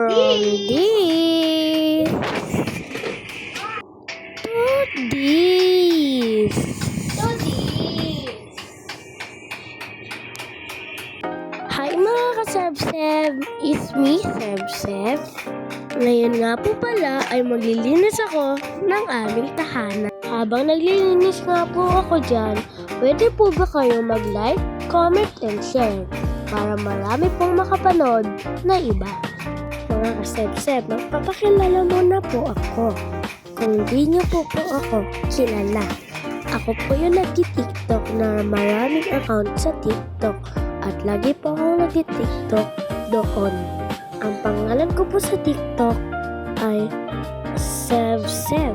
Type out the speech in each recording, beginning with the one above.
From this to this. Hi mga ka-Seb-Seb! It's me, Seb-Seb. Ngayon nga po pala ay maglilinis ako ng aming tahanan. Habang naglilinis nga po ako dyan, pwede po ba kayo mag-like, comment, and share para marami pong makapanood na iba. Mga ka-Seb-Seb, magpapakilala muna po ako. Kung di niyo po ako kilala, ako po yung nag-TikTok na maraming account sa TikTok at lagi po akong nag-TikTok doon. Ang pangalan ko po sa TikTok ay Seb-Seb.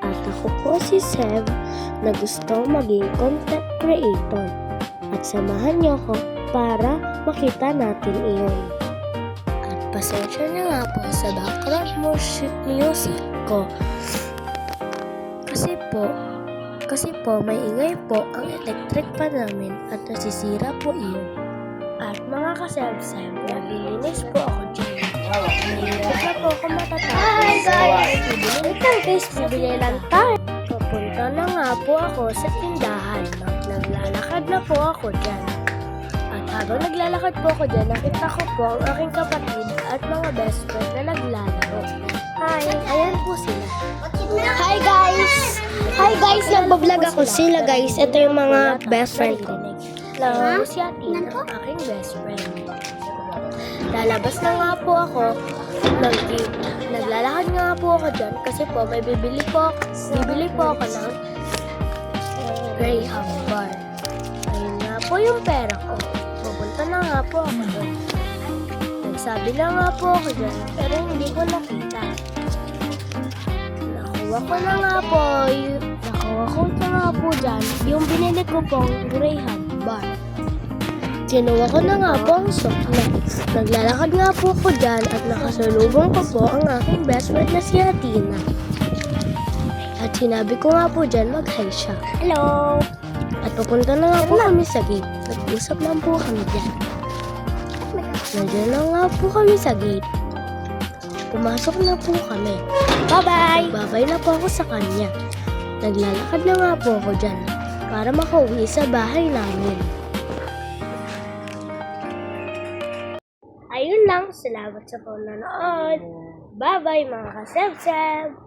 At ako po si Seb na gusto maging content creator. At samahan niyo ako para makita natin iyon. At pasensya na nga po sa background music ko. Kasi po may ingay po ang electric pa namin at nasisira po iyon. At mga ka-Seb-Seb, naglilinis po ako dyan. Nahihirap na po ako matatapos. Hi guys! Bibili lang tayo. Papunta na nga po ako sa tindahan. Naglalakad na po ako dyan. At habang naglalakad po ako dyan, nakita ko po ang aking kapatid at mga best friend na naglalaro. Hi! Ayan po sila. Hi guys! Hi guys! Nagbablog ako sila guys. Ito yung mga best friend ko. Hello, si Atin, ang aking best friend. Lalabas na nga po ako. Naglalakad nga po ako dyan kasi po may bibili po ako ng Graham bar. Ayun nga po yung pera ko. Pupunta na nga po ako dyan. Nagsabi na nga po ako dyan pero hindi ko nakita. Nakuha ko na nga po dyan yung binili ko pong Graham bar. Kinuha ko na nga po ang sukla. Naglalakad nga po ako dyan at nakasalubong ko po ang aking best friend na si Atina. At sinabi ko nga po dyan mag-hi siya. Hello! At papunta na nga po kami sa gate. Nag-usap lang po kami dyan. Nandiyan na nga po kami sa gate. Pumasok na po kami. Bye-bye! Nagbabay na po ako sa kanya. Naglalakad na nga po ako dyan para makauwi sa bahay namin. Ayun lang. Salamat sa panonood. Bye-bye mga ka-Seb-Seb!